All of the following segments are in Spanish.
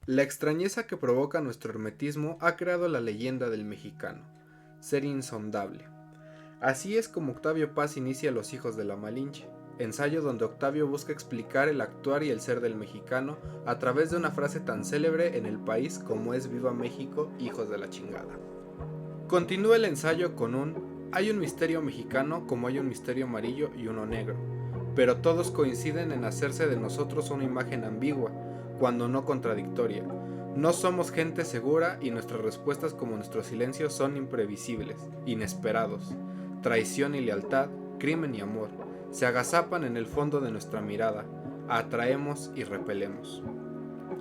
La extrañeza que provoca nuestro hermetismo ha creado la leyenda del mexicano, ser insondable. Así es como Octavio Paz inicia Los hijos de la Malinche, ensayo donde Octavio busca explicar el actuar y el ser del mexicano a través de una frase tan célebre en el país como es Viva México, hijos de la chingada. Continúa el ensayo con hay un misterio mexicano como hay un misterio amarillo y uno negro, pero todos coinciden en hacerse de nosotros una imagen ambigua, cuando no contradictoria. No somos gente segura y nuestras respuestas como nuestros silencios son imprevisibles, inesperados. Traición y lealtad, crimen y amor, se agazapan en el fondo de nuestra mirada, atraemos y repelemos.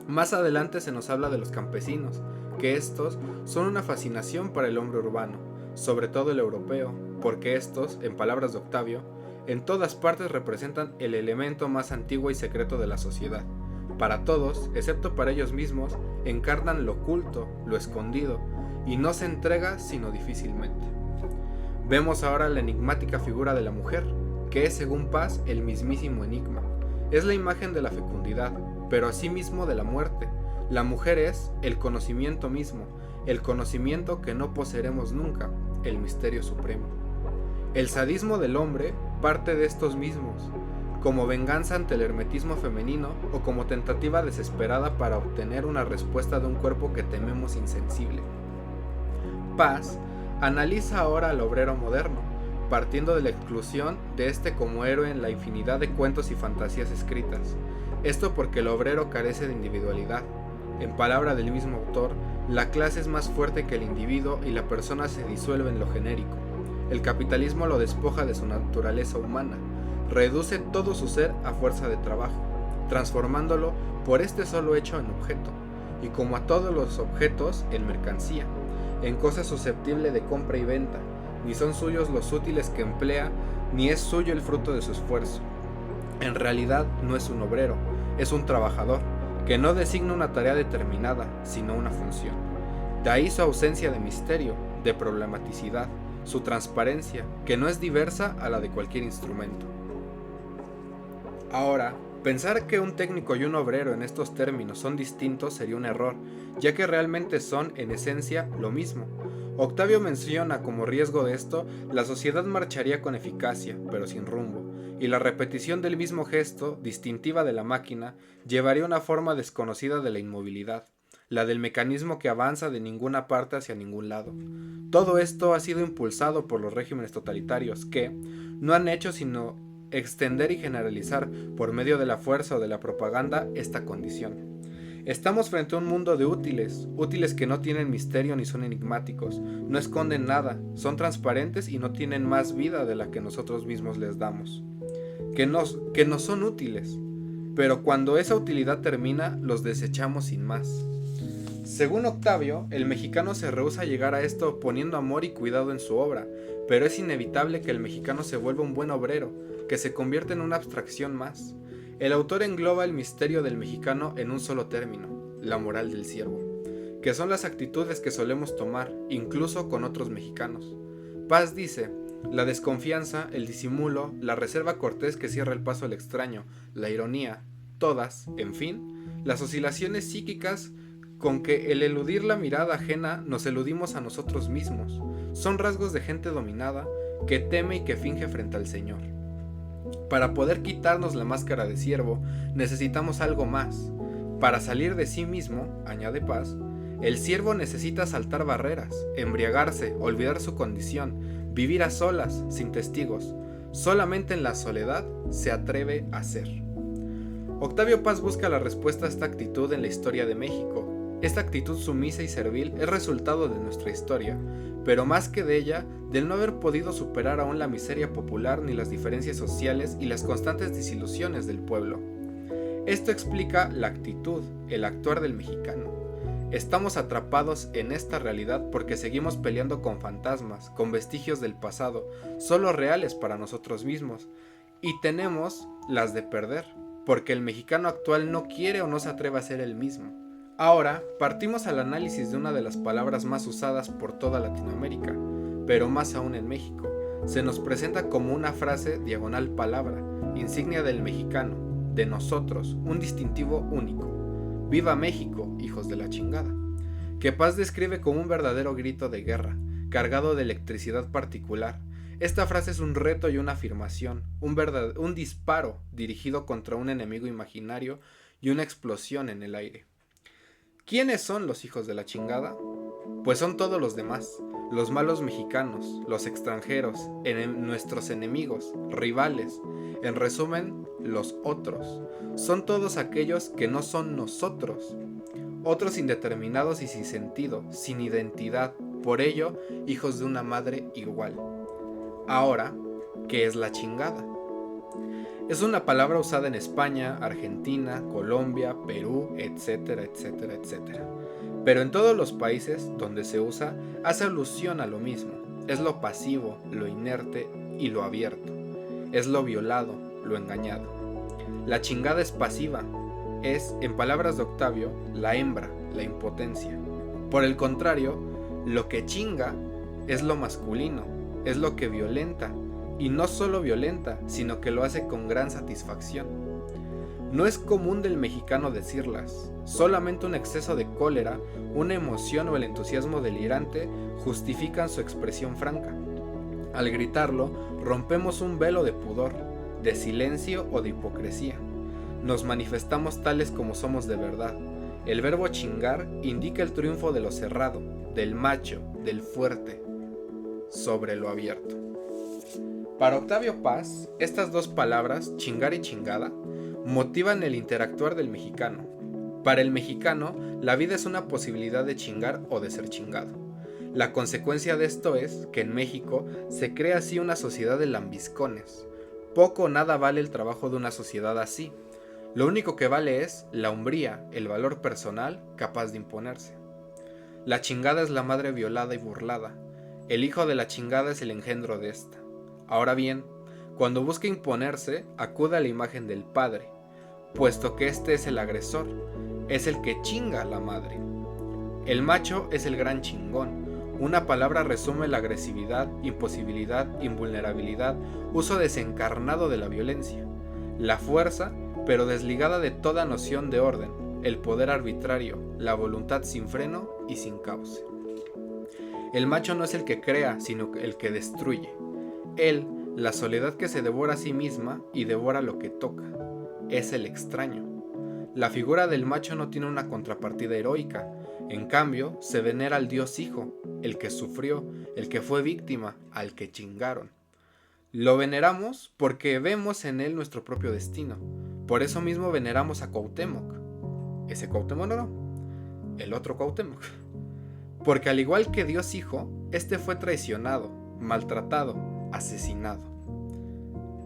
Más adelante se nos habla de los campesinos, que estos son una fascinación para el hombre urbano, sobre todo el europeo, porque estos, en palabras de Octavio, en todas partes representan el elemento más antiguo y secreto de la sociedad. Para todos, excepto para ellos mismos, encarnan lo oculto, lo escondido, y no se entrega sino difícilmente. Vemos ahora la enigmática figura de la mujer, que es según Paz el mismísimo enigma. Es la imagen de la fecundidad, pero asimismo de la muerte. La mujer es el conocimiento mismo, el conocimiento que no poseeremos nunca, el misterio supremo. El sadismo del hombre parte de estos mismos, como venganza ante el hermetismo femenino o como tentativa desesperada para obtener una respuesta de un cuerpo que tememos insensible. Paz analiza ahora al obrero moderno, partiendo de la exclusión de este como héroe en la infinidad de cuentos y fantasías escritas. Esto porque el obrero carece de individualidad. En palabra del mismo autor, la clase es más fuerte que el individuo y la persona se disuelve en lo genérico. El capitalismo lo despoja de su naturaleza humana, reduce todo su ser a fuerza de trabajo, transformándolo por este solo hecho en objeto, y como a todos los objetos, en mercancía, en cosa susceptible de compra y venta. Ni son suyos los útiles que emplea, ni es suyo el fruto de su esfuerzo. En realidad no es un obrero, es un trabajador, que no designa una tarea determinada, sino una función. De ahí su ausencia de misterio, de problematicidad, su transparencia, que no es diversa a la de cualquier instrumento. Ahora, pensar que un técnico y un obrero en estos términos son distintos sería un error, ya que realmente son, en esencia, lo mismo. Octavio menciona como riesgo de esto, la sociedad marcharía con eficacia, pero sin rumbo, y la repetición del mismo gesto, distintiva de la máquina, llevaría una forma desconocida de la inmovilidad, la del mecanismo que avanza de ninguna parte hacia ningún lado. Todo esto ha sido impulsado por los regímenes totalitarios que no han hecho sino extender y generalizar por medio de la fuerza o de la propaganda esta condición. Estamos frente a un mundo de útiles, útiles que no tienen misterio ni son enigmáticos, no esconden nada, son transparentes y no tienen más vida de la que nosotros mismos les damos. Que nos son útiles, pero cuando esa utilidad termina, los desechamos sin más. Según Octavio, el mexicano se rehúsa a llegar a esto poniendo amor y cuidado en su obra, pero es inevitable que el mexicano se vuelva un buen obrero, que se convierta en una abstracción más. El autor engloba el misterio del mexicano en un solo término, la moral del siervo, que son las actitudes que solemos tomar, incluso con otros mexicanos. Paz dice, la desconfianza, el disimulo, la reserva cortés que cierra el paso al extraño, la ironía, todas, en fin, las oscilaciones psíquicas con que el eludir la mirada ajena nos eludimos a nosotros mismos, son rasgos de gente dominada que teme y que finge frente al Señor. Para poder quitarnos la máscara de siervo, necesitamos algo más. Para salir de sí mismo, añade Paz, el siervo necesita saltar barreras, embriagarse, olvidar su condición, vivir a solas, sin testigos. Solamente en la soledad se atreve a ser. Octavio Paz busca la respuesta a esta actitud en la historia de México. Esta actitud sumisa y servil es resultado de nuestra historia, pero más que de ella, del no haber podido superar aún la miseria popular ni las diferencias sociales y las constantes desilusiones del pueblo. Esto explica la actitud, el actuar del mexicano. Estamos atrapados en esta realidad porque seguimos peleando con fantasmas, con vestigios del pasado, solo reales para nosotros mismos, y tenemos las de perder, porque el mexicano actual no quiere o no se atreve a ser el mismo. Ahora partimos al análisis de una de las palabras más usadas por toda Latinoamérica, pero más aún en México. Se nos presenta como una frase diagonal palabra, insignia del mexicano, de nosotros, un distintivo único. ¡Viva México, hijos de la chingada! Que Paz describe como un verdadero grito de guerra, cargado de electricidad particular. Esta frase es un reto y una afirmación, un disparo dirigido contra un enemigo imaginario y una explosión en el aire. ¿Quiénes son los hijos de la chingada? Pues son todos los demás, los malos mexicanos, los extranjeros, nuestros enemigos, rivales, en resumen, los otros. Son todos aquellos que no son nosotros, otros indeterminados y sin sentido, sin identidad, por ello, hijos de una madre igual. Ahora, ¿qué es la chingada? Es una palabra usada en España, Argentina, Colombia, Perú, etcétera, etcétera, etcétera. Pero en todos los países donde se usa, hace alusión a lo mismo. Es lo pasivo, lo inerte y lo abierto. Es lo violado, lo engañado. La chingada es pasiva. Es, en palabras de Octavio, la hembra, la impotencia. Por el contrario, lo que chinga es lo masculino, es lo que violenta. Y no solo violenta, sino que lo hace con gran satisfacción. No es común del mexicano decirlas, solamente un exceso de cólera, una emoción o el entusiasmo delirante justifican su expresión franca. Al gritarlo, rompemos un velo de pudor, de silencio o de hipocresía. Nos manifestamos tales como somos de verdad. El verbo chingar indica el triunfo de lo cerrado, del macho, del fuerte, sobre lo abierto. Para Octavio Paz, estas dos palabras, chingar y chingada, motivan el interactuar del mexicano. Para el mexicano, la vida es una posibilidad de chingar o de ser chingado. La consecuencia de esto es que en México se crea así una sociedad de lambiscones. Poco o nada vale el trabajo de una sociedad así. Lo único que vale es la hombría, el valor personal capaz de imponerse. La chingada es la madre violada y burlada. El hijo de la chingada es el engendro de esta. Ahora bien, cuando busca imponerse, acude a la imagen del padre, puesto que este es el agresor, es el que chinga a la madre. El macho es el gran chingón. Una palabra resume la agresividad, imposibilidad, invulnerabilidad, uso desencarnado de la violencia, la fuerza, pero desligada de toda noción de orden, el poder arbitrario, la voluntad sin freno y sin cauce. El macho no es el que crea, sino el que destruye. Él, la soledad que se devora a sí misma y devora lo que toca, es el extraño. La figura del macho no tiene una contrapartida heroica, en cambio se venera al Dios Hijo, el que sufrió, el que fue víctima, al que chingaron. Lo veneramos porque vemos en él nuestro propio destino, por eso mismo veneramos a Cuauhtémoc. Ese Cuauhtémoc no, el otro Cuauhtémoc. Porque al igual que Dios Hijo, este fue traicionado, maltratado, asesinado.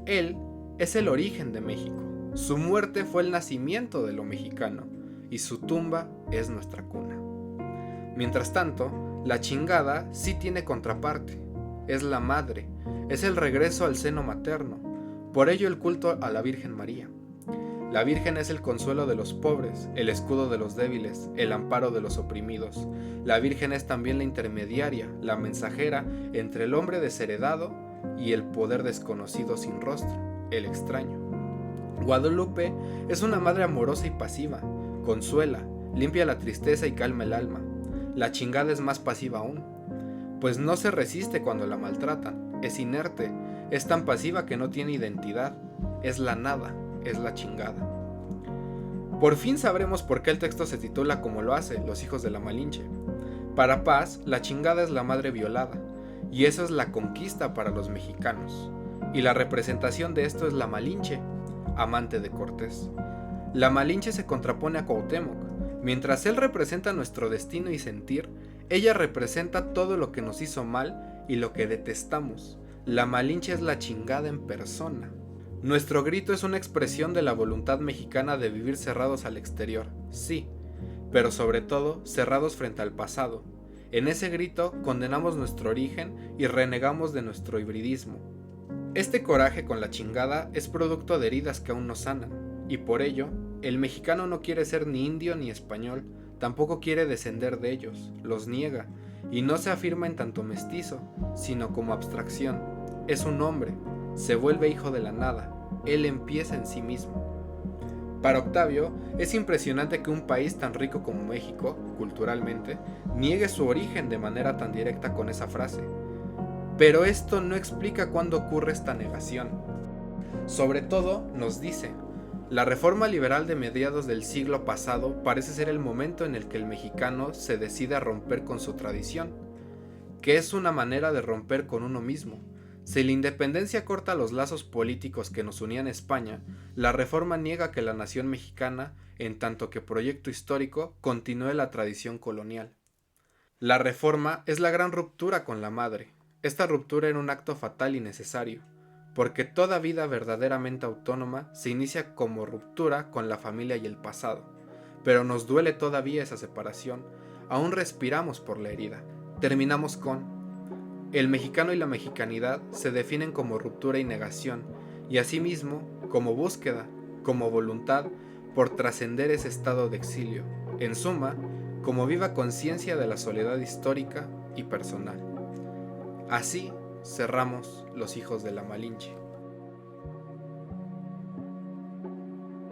Él es el origen de México. Su muerte fue el nacimiento de lo mexicano y su tumba es nuestra cuna. Mientras tanto, la chingada sí tiene contraparte. Es la madre, es el regreso al seno materno. Por ello el culto a la Virgen María. La Virgen es el consuelo de los pobres, el escudo de los débiles, el amparo de los oprimidos. La Virgen es también la intermediaria, la mensajera entre el hombre desheredado y el poder desconocido sin rostro, el extraño. Guadalupe es una madre amorosa y pasiva, consuela, limpia la tristeza y calma el alma. La chingada es más pasiva aún, pues no se resiste cuando la maltratan, es inerte, es tan pasiva que no tiene identidad, es la nada, es la chingada. Por fin sabremos por qué el texto se titula como lo hace, Los hijos de la Malinche. Para Paz, la chingada es la madre violada, y eso es la conquista para los mexicanos. Y la representación de esto es la Malinche, amante de Cortés. La Malinche se contrapone a Cuauhtémoc. Mientras él representa nuestro destino y sentir, ella representa todo lo que nos hizo mal y lo que detestamos. La Malinche es la chingada en persona. Nuestro grito es una expresión de la voluntad mexicana de vivir cerrados al exterior, sí, pero sobre todo cerrados frente al pasado. En ese grito condenamos nuestro origen y renegamos de nuestro hibridismo. Este coraje con la chingada es producto de heridas que aún no sanan, y por ello, el mexicano no quiere ser ni indio ni español, tampoco quiere descender de ellos, los niega, y no se afirma en tanto mestizo, sino como abstracción. Es un hombre, se vuelve hijo de la nada, él empieza en sí mismo. Para Octavio, es impresionante que un país tan rico como México, culturalmente, niegue su origen de manera tan directa con esa frase. Pero esto no explica cuándo ocurre esta negación. Sobre todo, nos dice, la reforma liberal de mediados del siglo pasado parece ser el momento en el que el mexicano se decide a romper con su tradición, que es una manera de romper con uno mismo. Si la independencia corta los lazos políticos que nos unían a España, la reforma niega que la nación mexicana, en tanto que proyecto histórico, continúe la tradición colonial. La reforma es la gran ruptura con la madre. Esta ruptura era un acto fatal y necesario, porque toda vida verdaderamente autónoma se inicia como ruptura con la familia y el pasado. Pero nos duele todavía esa separación, aún respiramos por la herida. Terminamos con: el mexicano y la mexicanidad se definen como ruptura y negación, y asimismo como búsqueda, como voluntad por trascender ese estado de exilio, en suma, como viva conciencia de la soledad histórica y personal. Así cerramos Los hijos de la Malinche.